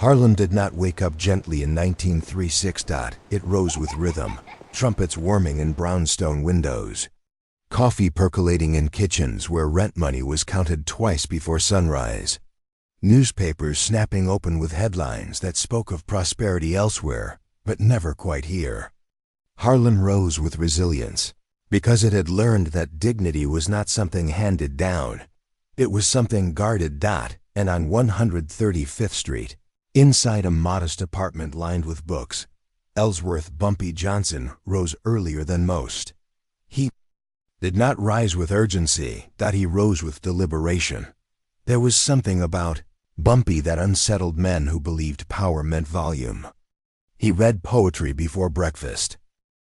Harlem did not wake up gently in 1936. It rose with rhythm, trumpets warming in brownstone windows, coffee percolating in kitchens where rent money was counted twice before sunrise, newspapers snapping open with headlines that spoke of prosperity elsewhere, but never quite here. Harlem rose with resilience, because it had learned that dignity was not something handed down. It was something guarded. And on 135th Street, inside a modest apartment lined with books, Ellsworth Bumpy Johnson rose earlier than most. He did not rise with urgency, he rose with deliberation. There was something about Bumpy that unsettled men who believed power meant volume. He read poetry before breakfast.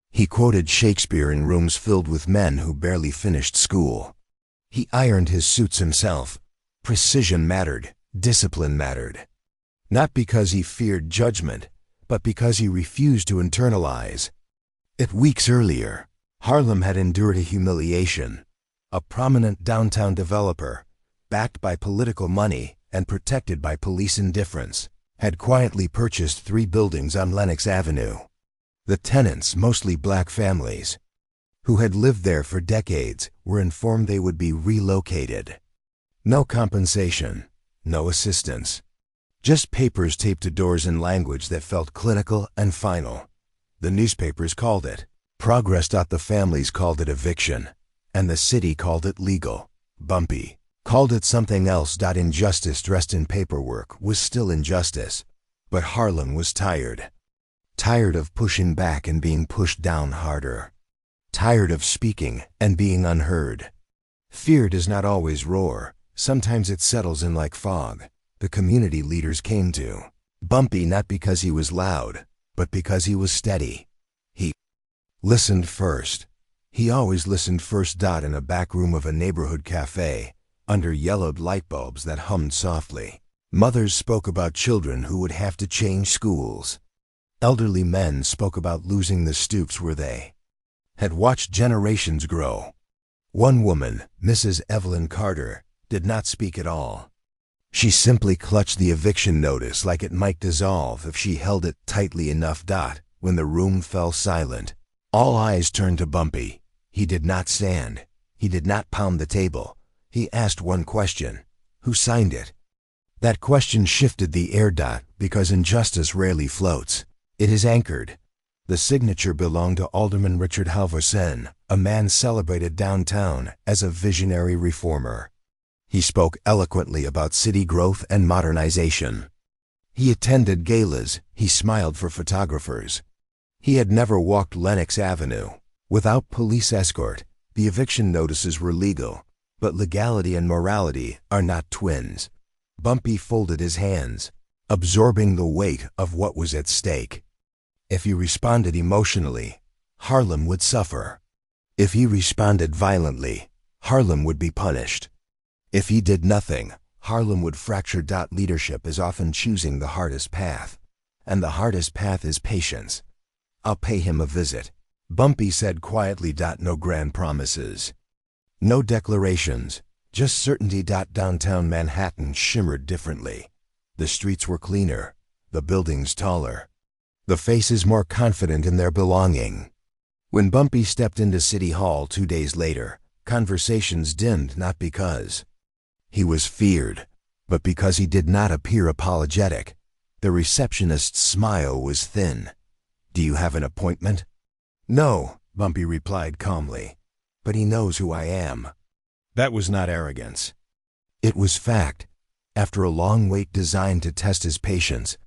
He quoted Shakespeare in rooms filled with men who barely finished school. He ironed his suits himself. Precision mattered, discipline mattered. Not because he feared judgment, but because he refused to internalize it. Weeks earlier, Harlem had endured a humiliation. A prominent downtown developer, backed by political money and protected by police indifference, had quietly purchased 3 buildings on Lenox Avenue. The tenants, mostly black families, who had lived there for decades, were informed they would be relocated. No compensation, no assistance. Just papers taped to doors in language that felt clinical and final. The newspapers called it progress. The families called it eviction, and the city called it legal. Bumpy called it something else. Injustice dressed in paperwork was still injustice, but Harlem was tired. Tired of pushing back and being pushed down harder. Tired of speaking and being unheard. Fear does not always roar. Sometimes it settles in like fog. The community leaders came to Bumpy not because he was loud, but because he was steady. He listened first. He always listened first. In a back room of a neighborhood cafe, under yellowed light bulbs that hummed softly, mothers spoke about children who would have to change schools. Elderly men spoke about losing the stoops where they had watched generations grow. One woman, Mrs. Evelyn Carter, did not speak at all. She simply clutched the eviction notice like it might dissolve if she held it tightly enough. When the room fell silent, all eyes turned to Bumpy. He did not stand. He did not pound the table. He asked one question: who signed it? That question shifted the air. Because injustice rarely floats. It is anchored. The signature belonged to Alderman Richard Halverson, a man celebrated downtown as a visionary reformer. He spoke eloquently about city growth and modernization. He attended galas. He smiled for photographers. He had never walked Lenox Avenue. Without police escort, the eviction notices were legal, but legality and morality are not twins. Bumpy folded his hands, absorbing the weight of what was at stake. If he responded emotionally, Harlem would suffer. If he responded violently, Harlem would be punished. If he did nothing, Harlem would fracture. Leadership is often choosing the hardest path, and the hardest path is patience. I'll pay him a visit, Bumpy said quietly. No grand promises. No declarations, just certainty. Downtown Manhattan shimmered differently. The streets were cleaner, the buildings taller, the faces more confident in their belonging. When Bumpy stepped into City Hall 2 days later, conversations dimmed not because he was feared, but because he did not appear apologetic. The receptionist's smile was thin. Do you have an appointment? No, Bumpy replied calmly, but he knows who I am. That was not arrogance. It was fact. After a long wait designed to test his patience,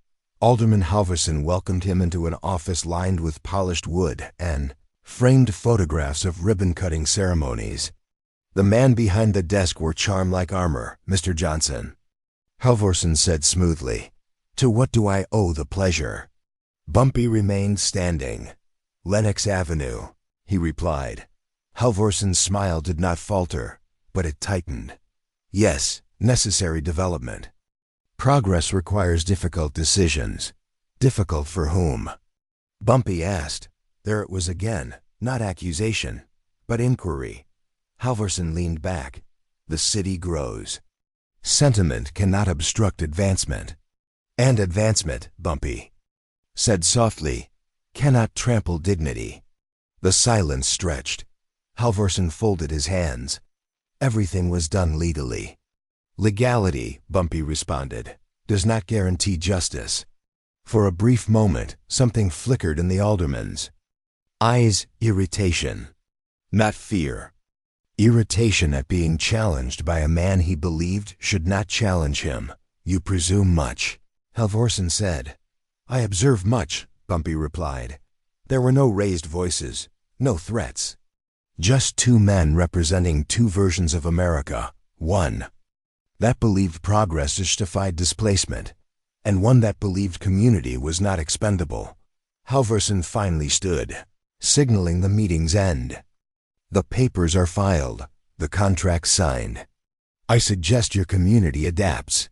Alderman Halverson welcomed him into an office lined with polished wood and framed photographs of ribbon-cutting ceremonies. The man behind the desk wore charm like armor. Mr. Johnson, Halverson said smoothly. To what do I owe the pleasure? Bumpy remained standing. Lenox Avenue, he replied. Halverson's smile did not falter, but it tightened. Yes, necessary development. Progress requires difficult decisions. Difficult for whom? Bumpy asked. There it was again, not accusation, but inquiry. Halverson leaned back. The city grows. Sentiment cannot obstruct advancement. And advancement, Bumpy said softly, cannot trample dignity. The silence stretched. Halvorsen folded his hands. Everything was done legally. Legality, Bumpy responded, does not guarantee justice. For a brief moment, something flickered in the alderman's eyes, irritation. Not fear. Irritation at being challenged by a man he believed should not challenge him. You presume much, Halvorsen said. I observe much, Bumpy replied. There were no raised voices, no threats. Just two men representing two versions of America. One that believed progress justified displacement, and one that believed community was not expendable. Halvorsen finally stood, signaling the meeting's end. The papers are filed, the contract signed. I suggest your community adapts.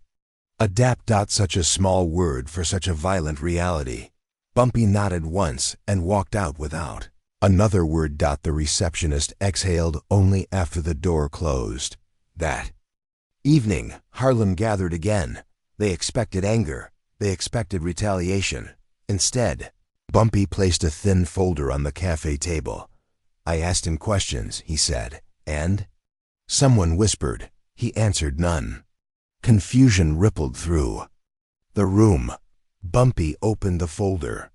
Adapt. Such a small word for such a violent reality. Bumpy nodded once and walked out without another word. The receptionist exhaled only after the door closed. That evening, Harlem gathered again. They expected anger. They expected retaliation. Instead, Bumpy placed a thin folder on the cafe table. I asked him questions, he said, and someone whispered. He answered none. Confusion rippled through the room. Bumpy opened the folder.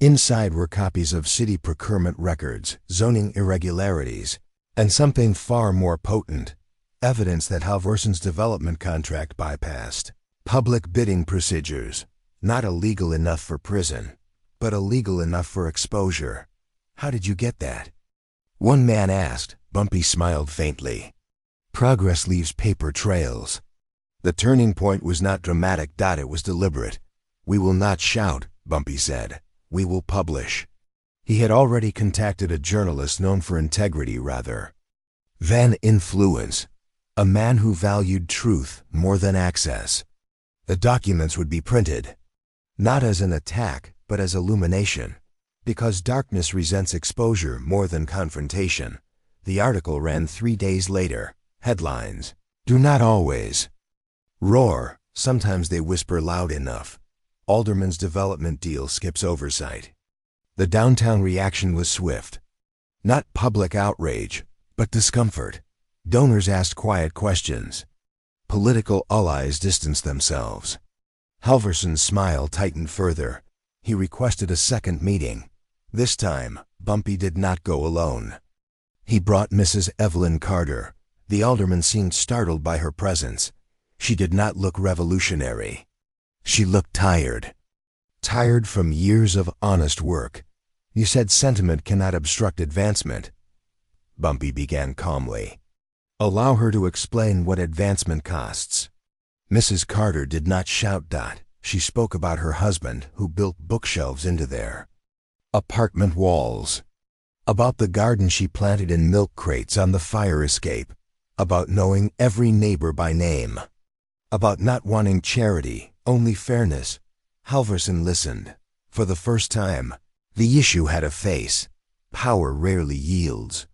Inside were copies of city procurement records, zoning irregularities, and something far more potent, evidence that Halvorsen's development contract bypassed public bidding procedures, not illegal enough for prison, but illegal enough for exposure. How did you get that? One man asked. Bumpy smiled faintly. Progress leaves paper trails. The turning point was not dramatic. It was deliberate. We will not shout, Bumpy said. We will publish. He had already contacted a journalist known for integrity rather than influence, a man who valued truth more than access. The documents would be printed, not as an attack, but as illumination, because darkness resents exposure more than confrontation. The article ran 3 days later. Headlines: Do not always roar, sometimes they whisper loud enough. Alderman's development deal skips oversight. The downtown reaction was swift. Not public outrage, but discomfort. Donors asked quiet questions. Political allies distanced themselves. Halvorsen's smile tightened further. He requested a second meeting. This time, Bumpy did not go alone. He brought Mrs. Evelyn Carter. The alderman seemed startled by her presence. She did not look revolutionary. She looked tired. Tired from years of honest work. You said sentiment cannot obstruct advancement. Bumpy began calmly. Allow her to explain what advancement costs. Mrs. Carter did not shout. She spoke about her husband who built bookshelves into their apartment walls. About the garden she planted in milk crates on the fire escape. About knowing every neighbor by name. About not wanting charity, only fairness. Halvorsen listened. For the first time, the issue had a face. Power rarely yields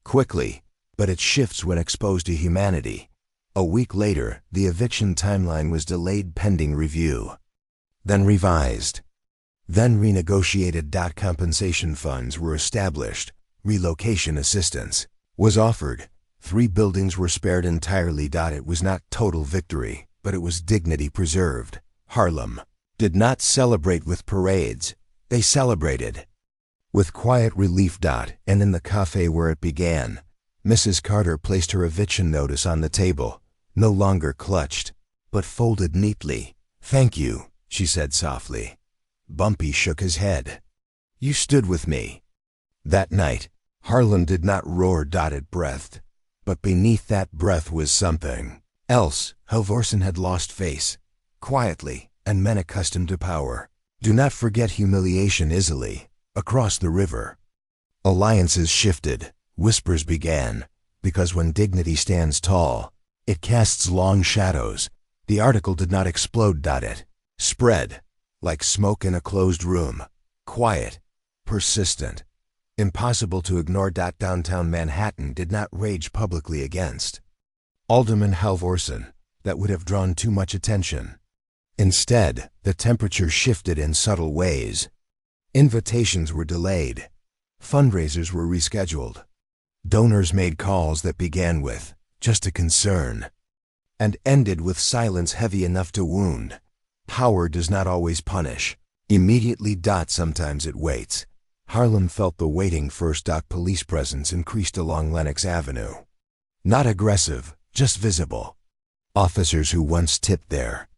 quickly, but it shifts when exposed to humanity. A week later, the eviction timeline was delayed pending review. Then revised. Then renegotiated. Compensation funds were established. Relocation assistance was offered. 3 buildings were spared entirely. It was not total victory, but it was dignity preserved. Harlem did not celebrate with parades. They celebrated with quiet relief. And in the cafe where it began, Mrs. Carter placed her eviction notice on the table, no longer clutched, but folded neatly. Thank you, she said softly. Bumpy shook his head. You stood with me. That night, Harlem did not roar. It breathed. But beneath that breath was something else. Halvorsen had lost face, quietly, and men accustomed to power do not forget humiliation easily. Across the river, alliances shifted, whispers began, because when dignity stands tall, it casts long shadows. The article did not explode. It spread, like smoke in a closed room, quiet, persistent, impossible to ignore. Downtown Manhattan did not rage publicly against Alderman Halvorsen. That would have drawn too much attention. Instead, the temperature shifted in subtle ways. Invitations were delayed. Fundraisers were rescheduled. Donors made calls that began with, "just a concern," and ended with silence heavy enough to wound. Power does not always punish. Immediately. Sometimes it waits. Harlem felt the waiting first. Police presence increased along Lenox Avenue. Not aggressive, just visible. Officers who once tipped there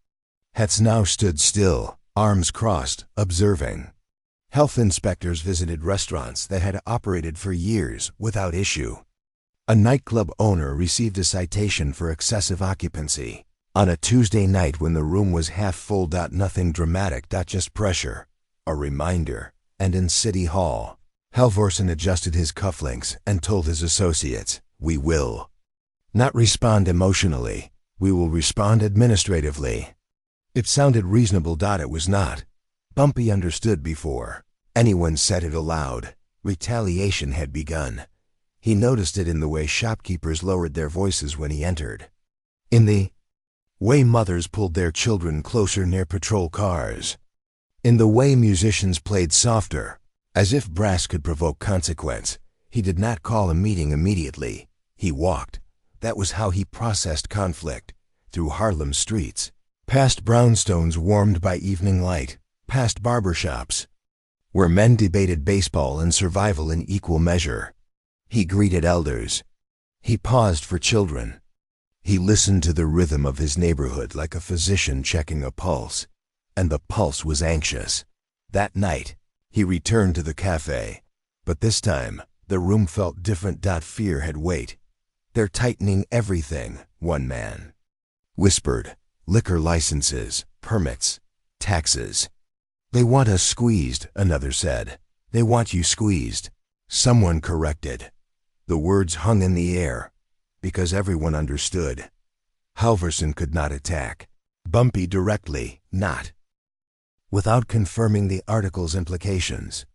had now stood still, arms crossed, observing. Health inspectors visited restaurants that had operated for years without issue. A nightclub owner received a citation for excessive occupancy on a Tuesday night when the room was half full. Nothing dramatic. Just pressure, a reminder. And in City Hall, Halvorsen adjusted his cufflinks and told his associates, "We will not respond emotionally. We will respond administratively." It sounded reasonable. It was not. Bumpy understood before anyone said it aloud. Retaliation had begun. He noticed it in the way shopkeepers lowered their voices when he entered, in the way mothers pulled their children closer near patrol cars, in the way musicians played softer, as if brass could provoke consequence. He did not call a meeting immediately. He walked. That was how he processed conflict, through Harlem streets, past brownstones warmed by evening light, past barbershops, where men debated baseball and survival in equal measure. He greeted elders. He paused for children. He listened to the rhythm of his neighborhood like a physician checking a pulse, and the pulse was anxious. That night, he returned to the cafe, but this time, the room felt different. Fear had weight. "They're tightening everything," one man whispered. "Liquor licenses, permits, taxes. They want us squeezed," another said. "They want you squeezed." Someone corrected. The words hung in the air, because everyone understood. Halvorsen could not attack Bumpy directly, not without confirming the article's implications.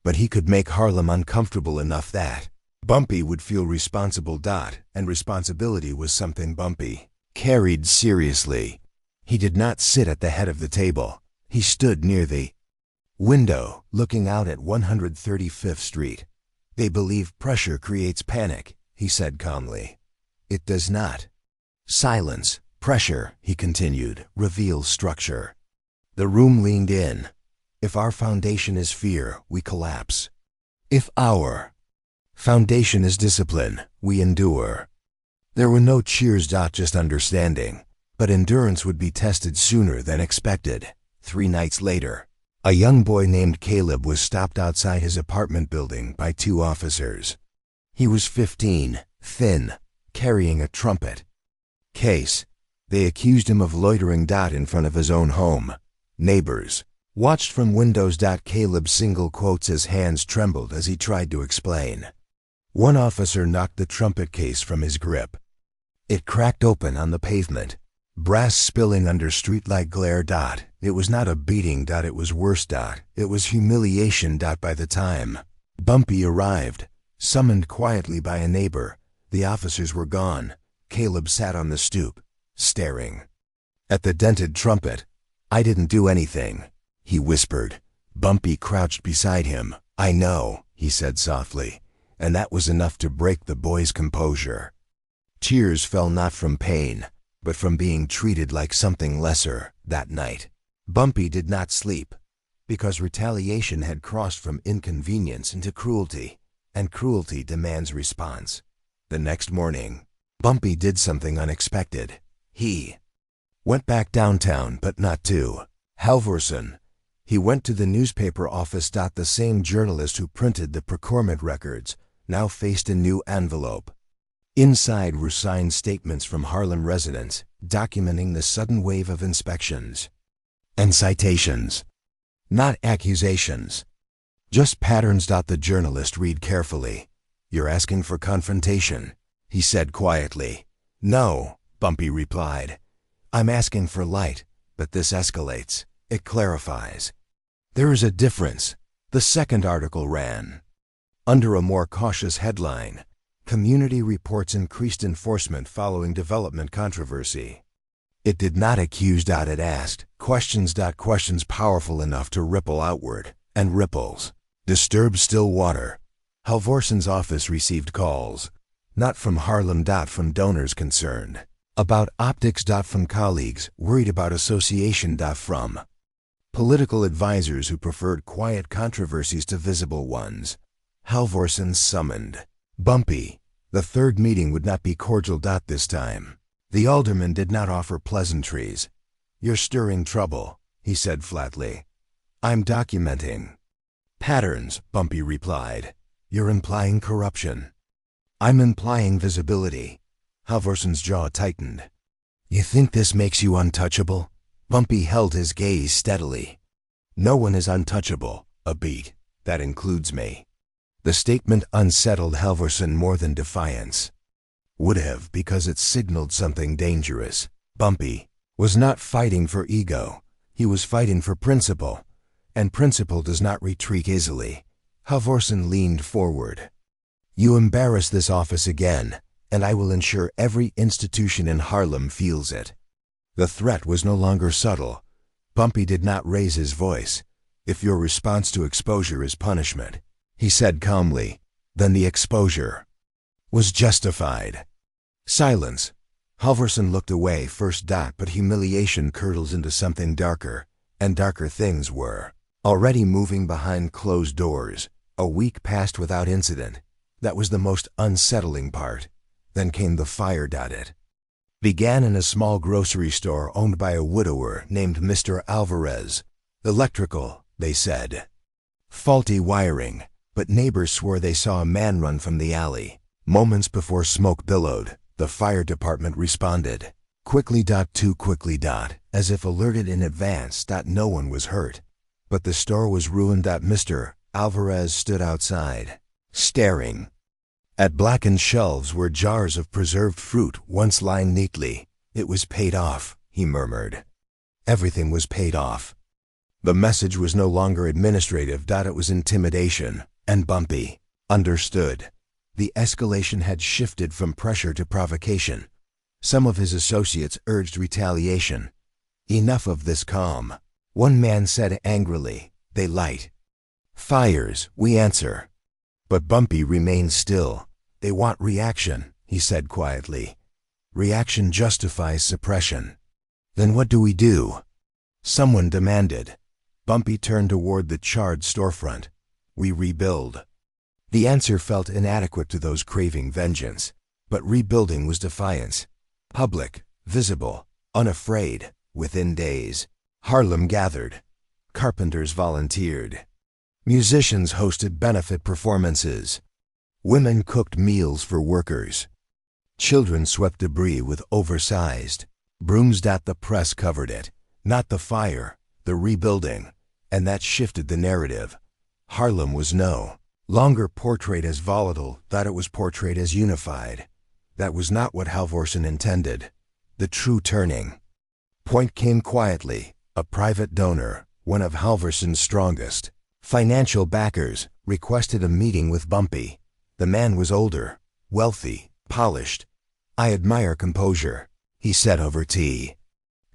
But he could make Harlem uncomfortable enough that Bumpy would feel responsible. And responsibility was something Bumpy carried seriously. He did not sit at the head of the table. He stood near the window, looking out at 135th Street. "They believe pressure creates panic," he said calmly. "It does not. Silence, pressure," he continued, "reveals structure." The room leaned in. "If our foundation is fear, we collapse. If our foundation is discipline, we endure." There were no cheers. Just understanding. But endurance would be tested sooner than expected. 3 nights later, a young boy named Caleb was stopped outside his apartment building by 2 officers. He was 15, thin, carrying a trumpet case. They accused him of loitering. In front of his own home. Neighbors watched from windows. Caleb single quotes as hands trembled as he tried to explain. One officer knocked the trumpet case from his grip. It cracked open on the pavement, brass spilling under streetlight glare. It was not a beating. It was worse. It was humiliation. By the time Bumpy arrived, summoned quietly by a neighbor, the officers were gone. Caleb sat on the stoop, staring at the dented trumpet. "I didn't do anything," he whispered. Bumpy crouched beside him. "I know," he said softly, and that was enough to break the boy's composure. Tears fell not from pain, but from being treated like something lesser. That night, Bumpy did not sleep, because retaliation had crossed from inconvenience into cruelty, and cruelty demands response. The next morning, Bumpy did something unexpected. He went back downtown, but not to Halvorsen. He went to the newspaper office. The same journalist who printed the procurement records now faced a new envelope. Inside were signed statements from Harlem residents documenting the sudden wave of inspections and citations. Not accusations, just patterns. The journalist read carefully. "You're asking for confrontation," he said quietly. "No," Bumpy replied. "I'm asking for light, but this escalates. It clarifies. There is a difference." The second article ran under a more cautious headline: "Community reports increased enforcement following development controversy." It did not accuse. It asked questions. Questions powerful enough to ripple outward, and ripples disturbed still water. Halvorson's office received calls, not from Harlem. From donors concerned about optics. From colleagues worried about association. From political advisors who preferred quiet controversies to visible ones. Halvorson summoned Bumpy. The third meeting would not be cordial. This time, the alderman did not offer pleasantries. "You're stirring trouble," he said flatly. "I'm documenting patterns," Bumpy replied. "You're implying corruption." "I'm implying visibility." Halvorson's jaw tightened. "You think this makes you untouchable?" Bumpy held his gaze steadily. "No one is untouchable. A beat. That includes me." The statement unsettled Halvorson more than defiance. Would have, because it signaled something dangerous. Bumpy was not fighting for ego. He was fighting for principle. And principle does not retreat easily. Halvorson leaned forward. "You embarrass this office again, and I will ensure every institution in Harlem feels it." The threat was no longer subtle. Bumpy did not raise his voice. "If your response to exposure is punishment," he said calmly, "then the exposure was justified." Silence. Halvorson looked away first. But humiliation curdles into something darker, and darker things were already moving behind closed doors. A week passed without incident. That was the most unsettling part. Then came the fire. It began in a small grocery store owned by a widower named Mr. Alvarez. "Electrical," they said. "Faulty wiring." But neighbors swore they saw a man run from the alley. Moments before smoke billowed, the fire department responded. Quickly. Too quickly. As if alerted in advance. No one was hurt. But the store was ruined. Mr. Alvarez stood outside, staring. At blackened shelves were jars of preserved fruit once lying neatly. "It was paid off," he murmured. Everything was paid off. The message was no longer administrative. It was intimidation. And Bumpy understood. The escalation had shifted from pressure to provocation. Some of his associates urged retaliation. "Enough of this calm," one man said angrily. "They light fires, we answer." But Bumpy remained still. "They want reaction," he said quietly. "Reaction justifies suppression." "Then what do we do?" someone demanded. Bumpy turned toward the charred storefront. "We rebuild." The answer felt inadequate to those craving vengeance, but rebuilding was defiance. Public, visible, unafraid. Within days, Harlem gathered. Carpenters volunteered. Musicians hosted benefit performances. Women cooked meals for workers. Children swept debris with oversized brooms. The press covered it. Not the fire, the rebuilding. And that shifted the narrative. Harlem was no longer portrayed as volatile. It was portrayed as unified. That was not what Halvorson intended. The true turning point came quietly. A private donor, one of Halvorson's strongest financial backers, requested a meeting with Bumpy. The man was older, wealthy, polished. "I admire composure," he said over tea.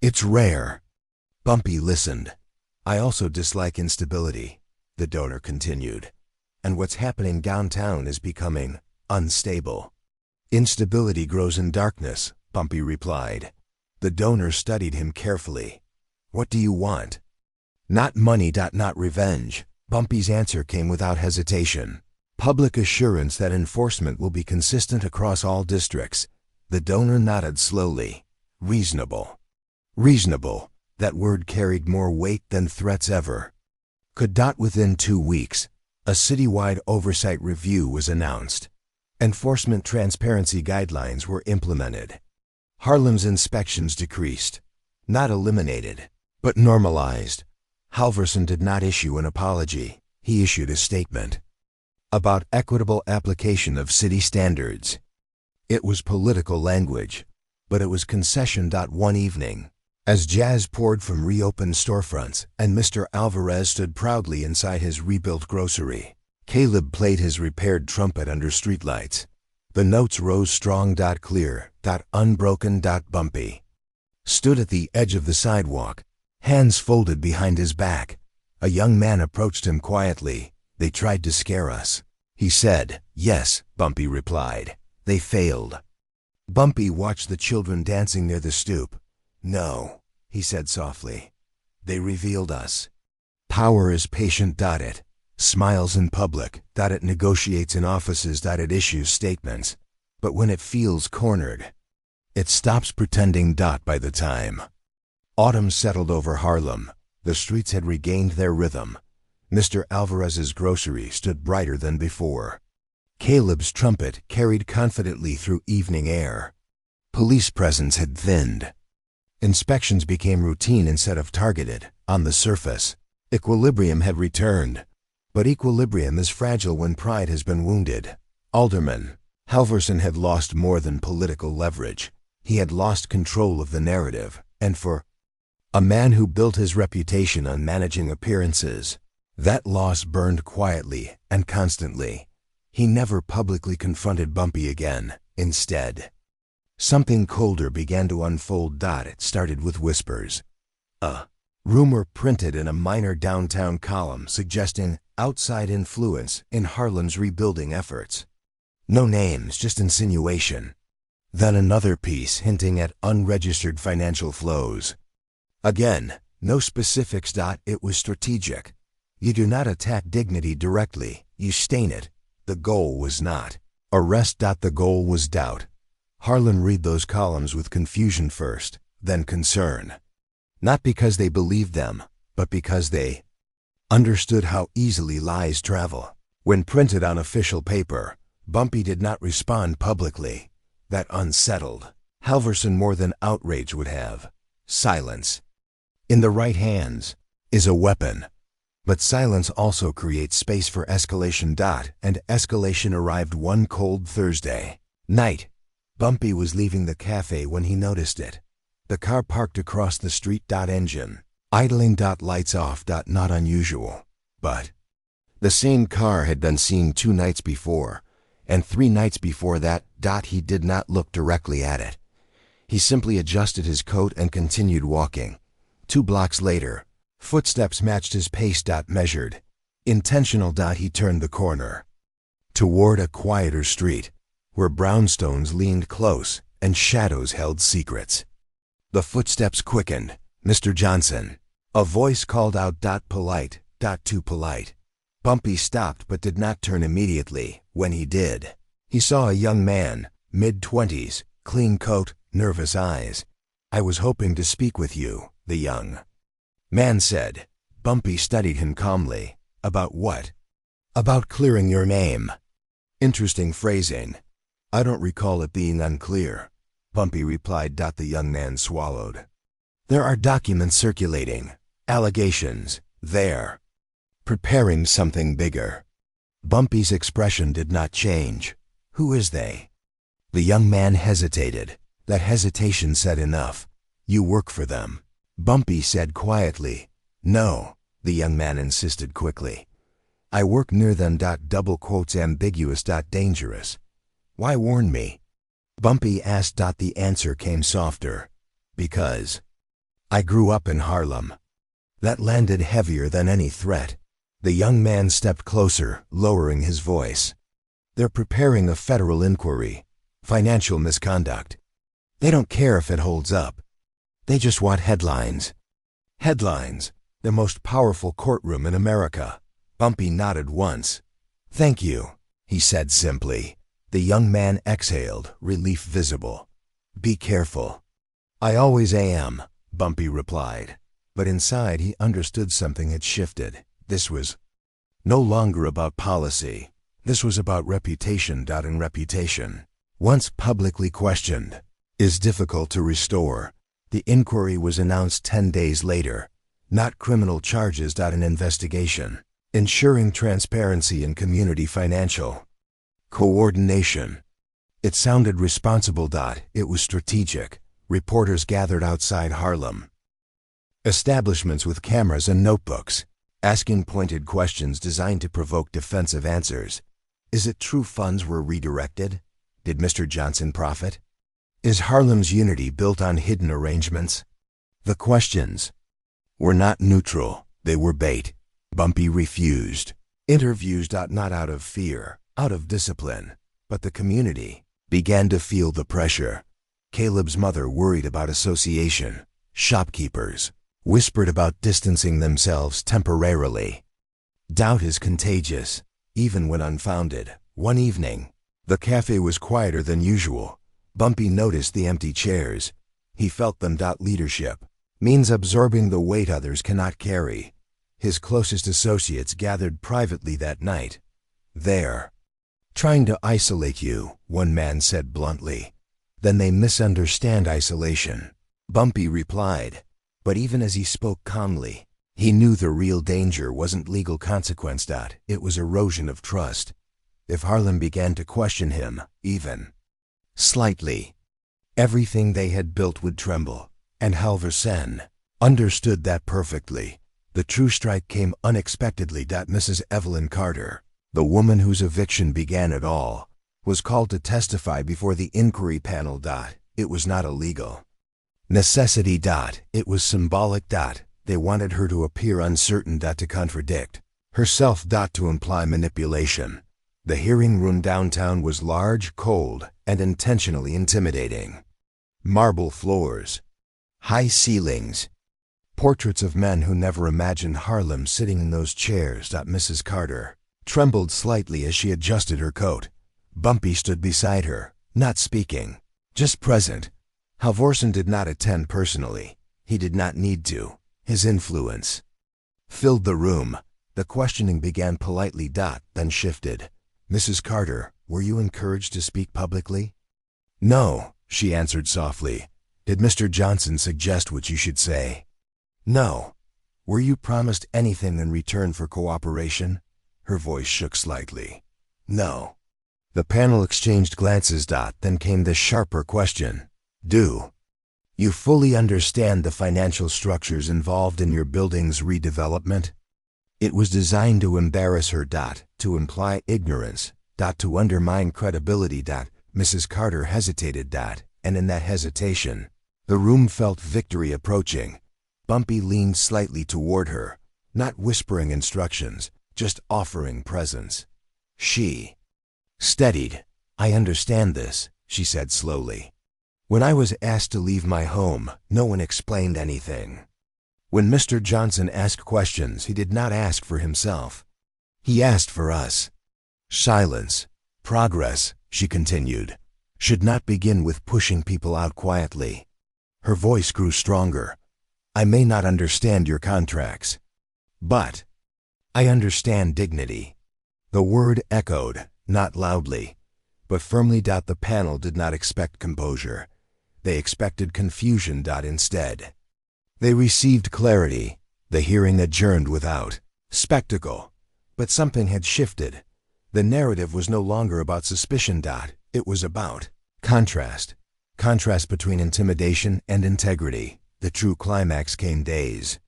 "It's rare." Bumpy listened. "I also dislike instability," the donor continued. "And what's happening downtown is becoming unstable." "Instability grows in darkness," Bumpy replied. The donor studied him carefully. "What do you want?" "Not money. Not revenge." Bumpy's answer came without hesitation. "Public assurance that enforcement will be consistent across all districts." The donor nodded slowly. "Reasonable." Reasonable. That word carried more weight than threats ever could. Within 2 weeks, a citywide oversight review was announced. Enforcement transparency guidelines were implemented. Harlem's inspections decreased, not eliminated, but normalized. Halvorson did not issue an apology. He issued a statement about equitable application of city standards. It was political language, but it was concession. One evening, as jazz poured from reopened storefronts and Mr. Alvarez stood proudly inside his rebuilt grocery, Caleb played his repaired trumpet under streetlights. The notes rose strong. Clear. Unbroken. Bumpy stood at the edge of the sidewalk, hands folded behind his back. A young man approached him quietly. "They tried to scare us," he said. "Yes," Bumpy replied. "They failed." Bumpy watched the children dancing near the stoop. "No," he said softly. "They revealed us. Power is patient. It smiles in public. It negotiates in offices. It issues statements. But when it feels cornered, it stops pretending. By the time autumn settled over Harlem, the streets had regained their rhythm. Mr. Alvarez's grocery stood brighter than before. Caleb's trumpet carried confidently through evening air. Police presence had thinned. Inspections became routine instead of targeted. On the surface, equilibrium had returned. But equilibrium is fragile when pride has been wounded. Alderman Halverson had lost more than political leverage. He had lost control of the narrative, and for a man who built his reputation on managing appearances, that loss burned quietly and constantly. He never publicly confronted Bumpy again. Instead, something colder began to unfold. It started with whispers. A rumor printed in a minor downtown column suggesting outside influence in Harlem's rebuilding efforts. No names, just insinuation. Then another piece hinting at unregistered financial flows. Again, no specifics. It was strategic. You do not attack dignity directly, you stain it. The goal was not arrest. The goal was doubt. Harlan read those columns with confusion first, then concern. Not because they believed them, but because they understood how easily lies travel. When printed on official paper, Bumpy did not respond publicly. That unsettled Halverson more than outrage would have. Silence, in the right hands, is a weapon. But silence also creates space for escalation. And escalation arrived one cold Thursday night. Bumpy was leaving the cafe when he noticed it. The car parked across the street. Engine idling. Lights off. Not unusual. But the same car had been seen 2 nights before, and 3 nights before that. He did not look directly at it. He simply adjusted his coat and continued walking. 2 blocks later, footsteps matched his pace. Measured, intentional. He turned the corner toward a quieter street, where brownstones leaned close and shadows held secrets. The footsteps quickened. "Mr. Johnson," a voice called out. Polite. Too polite. Bumpy stopped but did not turn immediately. When he did, he saw a young man, mid-20s, clean coat, nervous eyes. "I was hoping to speak with you," the young man said. Bumpy studied him calmly. "About what?" "About clearing your name." "Interesting phrasing." "I don't recall it being unclear," Bumpy replied. The young man swallowed. "There are documents circulating. Allegations. They're preparing something bigger." Bumpy's expression did not change. "Who is they?" The young man hesitated. That hesitation said enough. "You work for them," Bumpy said quietly. "No," the young man insisted quickly. "I work near them. Double quotes ambiguous. Dangerous. Why warn me?" Bumpy asked. The answer came softer. "Because I grew up in Harlem." That landed heavier than any threat. The young man stepped closer, lowering his voice. "They're preparing a federal inquiry. Financial misconduct. They don't care if it holds up. They just want headlines." "Headlines? The most powerful courtroom in America." Bumpy nodded once. "Thank you," he said simply. The young man exhaled, relief visible. "Be careful." "I always am," Bumpy replied. But inside he understood something had shifted. This was no longer about policy. This was about reputation. And reputation, once publicly questioned, is difficult to restore. The inquiry was announced 10 days later. Not criminal charges. An investigation, ensuring transparency in community financial coordination. It sounded responsible. It was strategic. Reporters gathered outside Harlem. Establishments with cameras and notebooks, asking pointed questions designed to provoke defensive answers. Is it true funds were redirected? Did Mr. Johnson profit? Is Harlem's unity built on hidden arrangements? The questions were not neutral, they were bait. Bumpy refused. Interviews. Not out of fear, out of discipline, but the community began to feel the pressure. Caleb's mother worried about association. Shopkeepers whispered about distancing themselves temporarily. Doubt is contagious, even when unfounded. One evening, the cafe was quieter than usual. Bumpy noticed the empty chairs. He felt them. Leadership means absorbing the weight others cannot carry. His closest associates gathered privately that night. They're trying to isolate you, one man said bluntly. Then they misunderstand isolation, Bumpy replied. But even as he spoke calmly, he knew the real danger wasn't legal consequence. It was erosion of trust. If Harlem began to question him, even slightly, everything they had built would tremble. And Halverson understood that perfectly. The true strike came unexpectedly. Mrs. Evelyn Carter, the woman whose eviction began it all, was called to testify before the inquiry panel. It was not a legal necessity. It was symbolic. They wanted her to appear uncertain. To contradict herself. To imply manipulation. The hearing room downtown was large, cold, and intentionally intimidating. Marble floors, high ceilings, portraits of men who never imagined Harlem sitting in those chairs. Mrs. Carter trembled slightly as she adjusted her coat. Bumpy stood beside her, not speaking, just present. Halvorsen did not attend personally. He did not need to. His influence filled the room. The questioning began politely. Then shifted. Mrs. Carter, were you encouraged to speak publicly? No, she answered softly. Did Mr. Johnson suggest what you should say? No. Were you promised anything in return for cooperation? Her voice shook slightly. No. The panel exchanged glances. Then came the sharper question. Do you fully understand the financial structures involved in your building's redevelopment? It was designed to embarrass her. To imply ignorance. To undermine credibility. Mrs. Carter hesitated. And in that hesitation, the room felt victory approaching. Bumpy leaned slightly toward her, not whispering instructions, just offering presence. She steadied. I understand this, she said slowly. When I was asked to leave my home, no one explained anything. When Mr. Johnson asked questions, he did not ask for himself. He asked for us. Silence, progress, she continued, should not begin with pushing people out quietly. Her voice grew stronger. I may not understand your contracts, but I understand dignity. The word echoed, not loudly, but firmly. The panel did not expect composure. They expected confusion. Instead, they received clarity. The hearing adjourned without spectacle. But something had shifted. The narrative was no longer about suspicion. It was about contrast. Contrast between intimidation and integrity. The true climax came days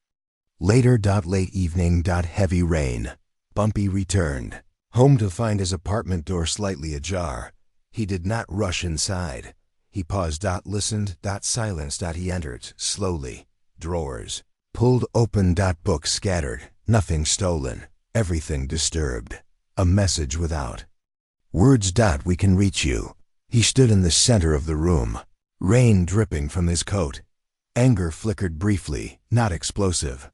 later. Late evening. Heavy rain. Bumpy returned home to find his apartment door slightly ajar. He did not rush inside. He paused. Listened. Silence. He entered slowly. Drawers pulled open. Books scattered. Nothing stolen. Everything disturbed. A message without words. We can reach you. He stood in the center of the room, rain dripping from his coat. Anger flickered briefly, not explosive,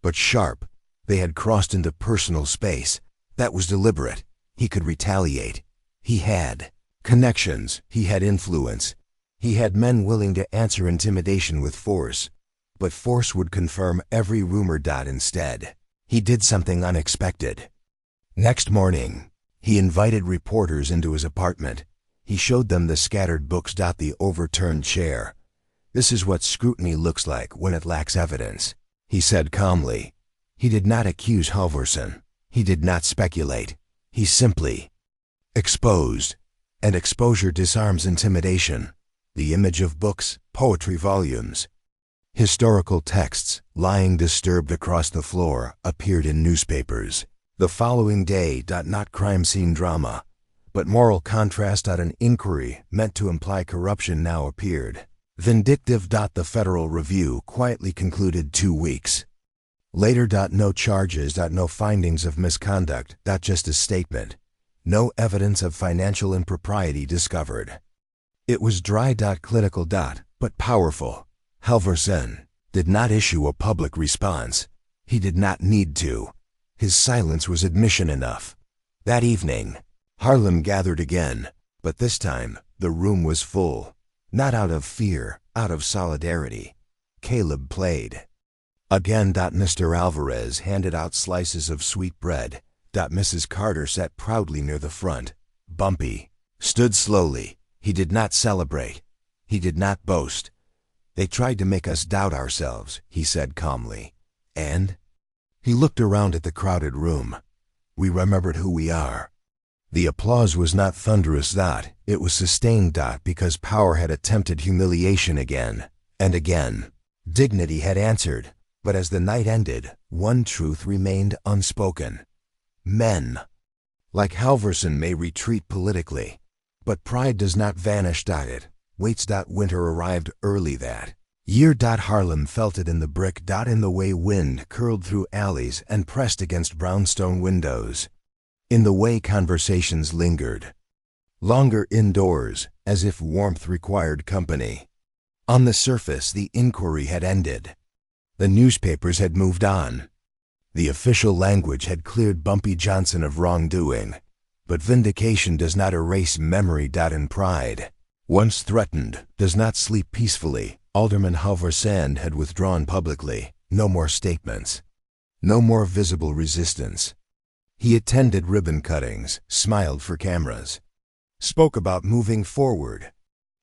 but sharp. They had crossed into personal space. That was deliberate. He could retaliate. He had connections. He had influence. He had men willing to answer intimidation with force. But force would confirm every rumor. Instead, he did something unexpected. Next morning, he invited reporters into his apartment. He showed them the scattered books. The overturned chair. This is what scrutiny looks like when it lacks evidence, he said calmly. He did not accuse Halvorsen. He did not speculate. He simply exposed. And exposure disarms intimidation. The image of books, poetry volumes, historical texts, lying disturbed across the floor, appeared in newspapers. The following day. Not crime scene drama, But moral contrast. An inquiry meant to imply corruption now appeared. Vindictive. The Federal Review quietly concluded 2 weeks later. No charges. No findings of misconduct. Just a statement. No evidence of financial impropriety discovered. It was dry. Clinical. But powerful. Halvorsen did not issue a public response. He did not need to. His silence was admission enough. That evening, Harlem gathered again, but this time the room was full. Not out of fear, out of solidarity. Caleb played. Again. Mr. Alvarez handed out slices of sweet bread. Mrs. Carter sat proudly near the front. Bumpy stood slowly. He did not celebrate. He did not boast. They tried to make us doubt ourselves, he said calmly. And? He looked around at the crowded room. We remembered who we are. The applause was not thunderous. It was sustained. Because power had attempted humiliation again and again. Dignity had answered. But as the night ended, one truth remained unspoken. Men, like Halvorsen, may retreat politically, but pride does not vanish. It waits. Winter arrived early that year. Harlem felt it in the brick. In the way wind curled through alleys and pressed against brownstone windows. In the way conversations lingered longer indoors, as if warmth required company. On the surface, the inquiry had ended. The newspapers had moved on. The official language had cleared Bumpy Johnson of wrongdoing. But vindication does not erase memory. And pride, once threatened, does not sleep peacefully. Alderman Halvorsen had withdrawn publicly. No more statements. No more visible resistance. He attended ribbon cuttings, smiled for cameras, spoke about moving forward.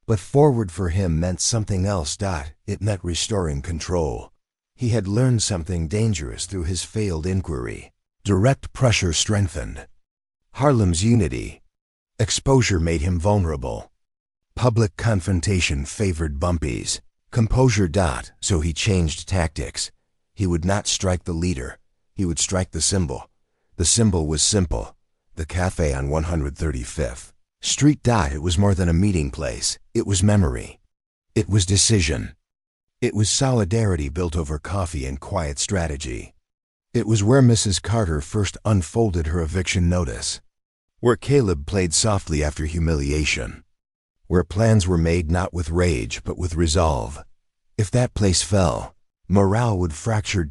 But forward for him meant something else. It meant restoring control. He had learned something dangerous through his failed inquiry. Direct pressure strengthened Harlem's unity. Exposure made him vulnerable. Public confrontation favored Bumpy's composure. So he changed tactics. He would not strike the leader. He would strike the symbol. The symbol was simple. The Café on 135th Street. It was more than a meeting place. It was memory. It was decision. It was solidarity built over coffee and quiet strategy. It was where Mrs. Carter first unfolded her eviction notice. Where Caleb played softly after humiliation. Where plans were made not with rage but with resolve. If that place fell, morale would fracture.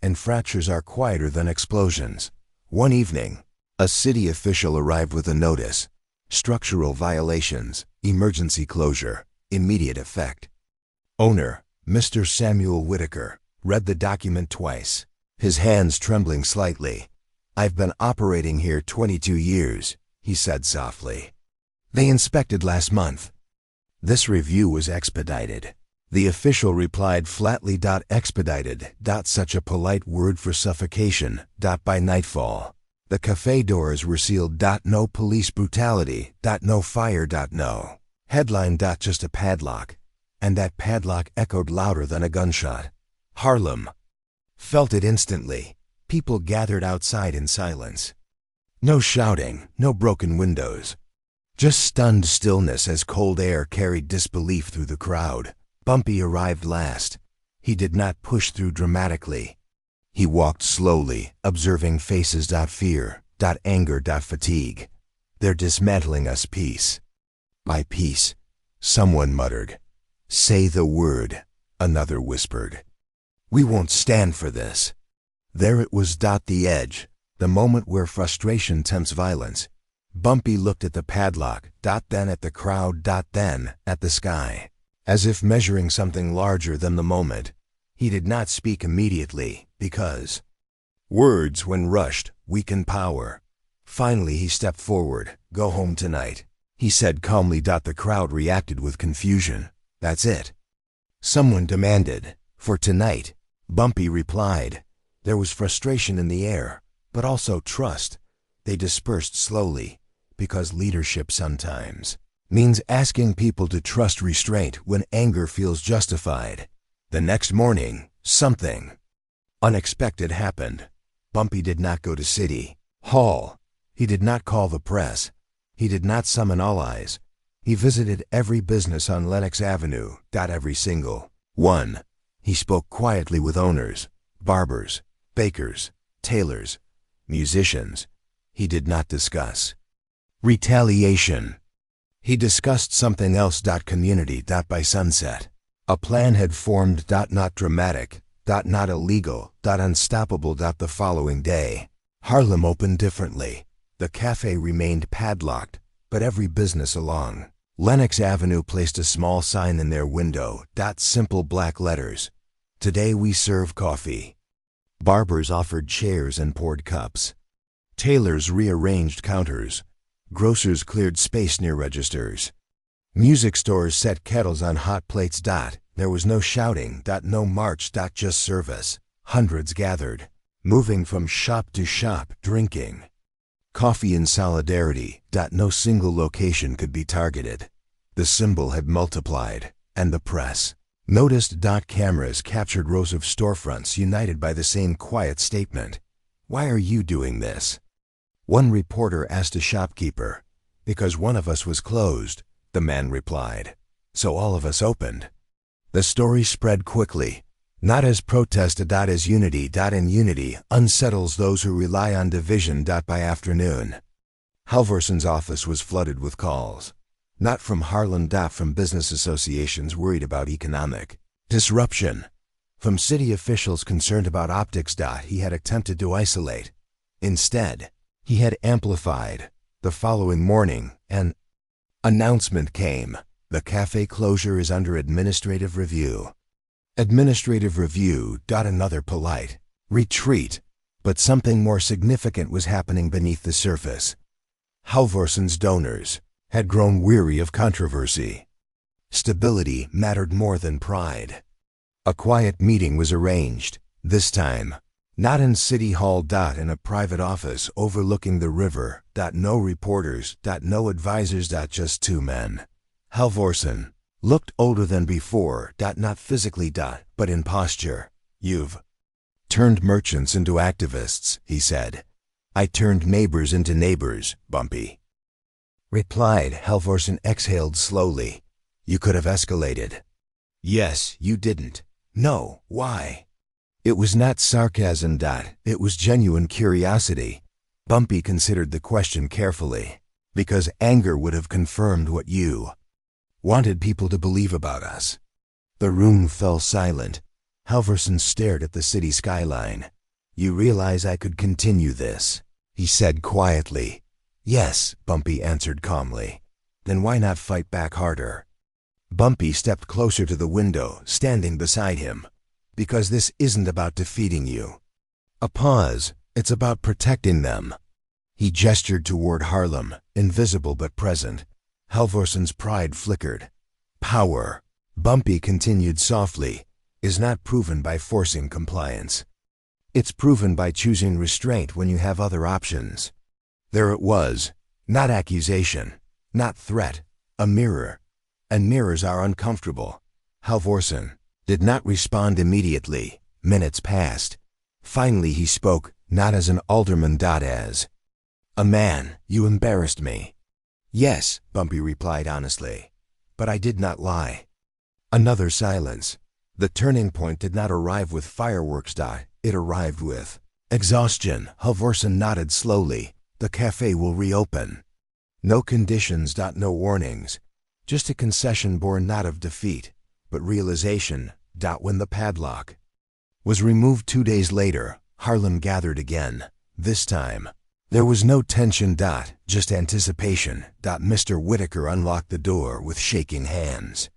And fractures are quieter than explosions. One evening, a city official arrived with a notice. Structural violations, emergency closure, immediate effect. Owner, Mr. Samuel Whitaker, read the document twice, his hands trembling slightly. I've been operating here 22 years, he said softly. They inspected last month. This review was expedited. The official replied flatly. Expedited. Such a polite word for suffocation. By nightfall, the cafe doors were sealed. No police brutality. No fire. No headline. Just a padlock. And that padlock echoed louder than a gunshot. Harlem felt it instantly. People gathered outside in silence. No shouting, no broken windows. Just stunned stillness as cold air carried disbelief through the crowd. Bumpy arrived last. He did not push through dramatically. He walked slowly, observing faces. Fear, anger, fatigue. They're dismantling us piece by piece. Someone muttered. Say the word, another whispered. We won't stand for this. There it was. The edge, the moment where frustration tempts violence. Bumpy looked at the padlock, then at the crowd, then at the sky, as if measuring something larger than the moment. He did not speak immediately, because words, when rushed, weaken power. Finally he stepped forward. Go home tonight, he said calmly. The crowd reacted with confusion. That's it, someone demanded. For tonight, Bumpy replied. There was frustration in the air, but also trust. They dispersed slowly, because leadership sometimes means asking people to trust restraint when anger feels justified. The next morning, something unexpected happened. Bumpy did not go to City Hall. He did not call the press. He did not summon all eyes. He visited every business on Lenox Avenue, every single one. He spoke quietly with owners, barbers, bakers, tailors, musicians. He did not discuss retaliation. He discussed something else. Community. By sunset, a plan had formed. Not dramatic. Not illegal. Unstoppable. The following day, Harlem opened differently. The cafe remained padlocked, but every business along Lenox Avenue placed a small sign in their window. Simple black letters. Today we serve coffee. Barbers offered chairs and poured cups. Tailors rearranged counters. Grocers cleared space near registers. Music stores set kettles on hot plates. There was no shouting. No march. Just service. Hundreds gathered, moving from shop to shop, drinking coffee in solidarity. No single location could be targeted. The symbol had multiplied, and the press noticed. Cameras captured rows of storefronts united by the same quiet statement. Why are you doing this? One reporter asked a shopkeeper. Because one of us was closed, the man replied. So all of us opened. The story spread quickly. Not as protest, as unity. And unity unsettles those who rely on division. By afternoon, Halvorson's office was flooded with calls. Not from Harlem. From business associations worried about economic disruption. From city officials concerned about optics. He had attempted to isolate. Instead, he had amplified. The following morning, an announcement came. The cafe closure is under administrative review. Administrative review. Another polite retreat. But something more significant was happening beneath the surface. Halvorson's donors had grown weary of controversy. Stability mattered more than pride. A quiet meeting was arranged, this time not in City Hall. In a private office overlooking the river. No reporters. No advisors. Just two men. Halvorson looked older than before. Not physically. But in posture. You've turned merchants into activists, he said. I turned neighbors into neighbors, Bumpy replied. Halvorson exhaled slowly. You could have escalated. Yes, you didn't. No, why? It was not sarcasm. It was genuine curiosity. Bumpy considered the question carefully. Because anger would have confirmed what you wanted people to believe about us. The room fell silent. Halvorson stared at the city skyline. You realize I could continue this, he said quietly. Yes, Bumpy answered calmly. Then why not fight back harder? Bumpy stepped closer to the window, standing beside him. Because this isn't about defeating you. A pause. It's about protecting them. He gestured toward Harlem, invisible but present. Halvorson's pride flickered. Power, Bumpy continued softly, is not proven by forcing compliance. It's proven by choosing restraint when you have other options. There it was, not accusation, not threat, a mirror. And mirrors are uncomfortable. Halvorson did not respond immediately. Minutes passed. Finally he spoke, not as an alderman. As a man. You embarrassed me. Yes, Bumpy replied honestly. But I did not lie. Another silence. The turning point did not arrive with fireworks. It arrived with exhaustion. Halvorson nodded slowly. The cafe will reopen. No conditions. No warnings. Just a concession born not of defeat, but realization. When the padlock was removed 2 days later, Harlem gathered again. This time, there was no tension. Just anticipation. Mr. Whitaker unlocked the door with shaking hands.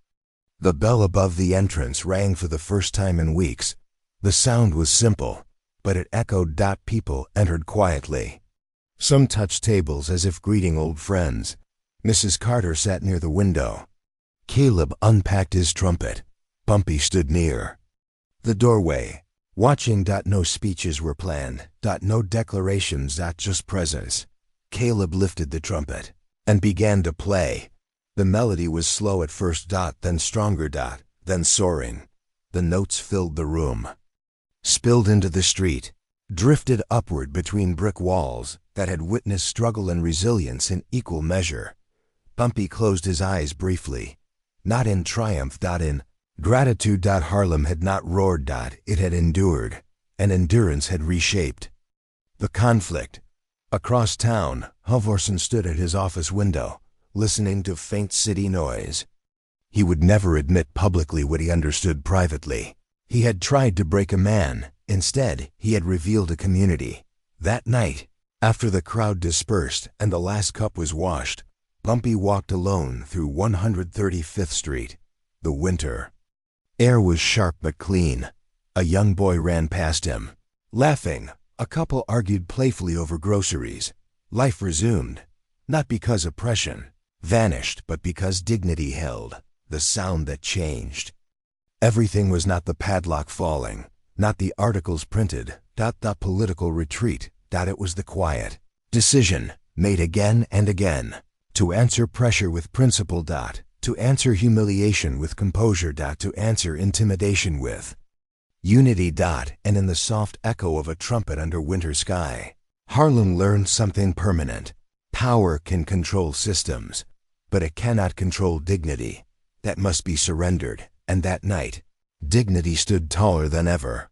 The bell above the entrance rang for the first time in weeks. The sound was simple, but it echoed. People entered quietly. Some touched tables as if greeting old friends. Mrs. Carter sat near the window. Caleb unpacked his trumpet. Bumpy stood near the doorway, watching. No speeches were planned. No declarations. Just presence. Caleb lifted the trumpet and began to play. The melody was slow at first. Then stronger. Then soaring. The notes filled the room, spilled into the street. drifted upward between brick walls that had witnessed struggle and resilience in equal measure. Bumpy closed his eyes briefly, not in triumph, in gratitude. Harlem had not roared. It had endured, and endurance had reshaped the conflict. Across town, Halvorsen stood at his office window, listening to faint city noise. He would never admit publicly what he understood privately. He had tried to break a man. Instead, he had revealed a community. That night, after the crowd dispersed and the last cup was washed, Bumpy walked alone through 135th Street. The winter air was sharp but clean. A young boy ran past him. Laughing, a couple argued playfully over groceries. Life resumed, not because oppression vanished, but because dignity held, the sound that changed. Everything was not the padlock falling, not the articles printed, the political retreat, it was the quiet decision, made again and again, to answer pressure with principle, to answer humiliation with composure, to answer intimidation with unity. And in the soft echo of a trumpet under winter sky, Harlem learned something permanent. Power can control systems, but it cannot control dignity. That must be surrendered, and that night, dignity stood taller than ever.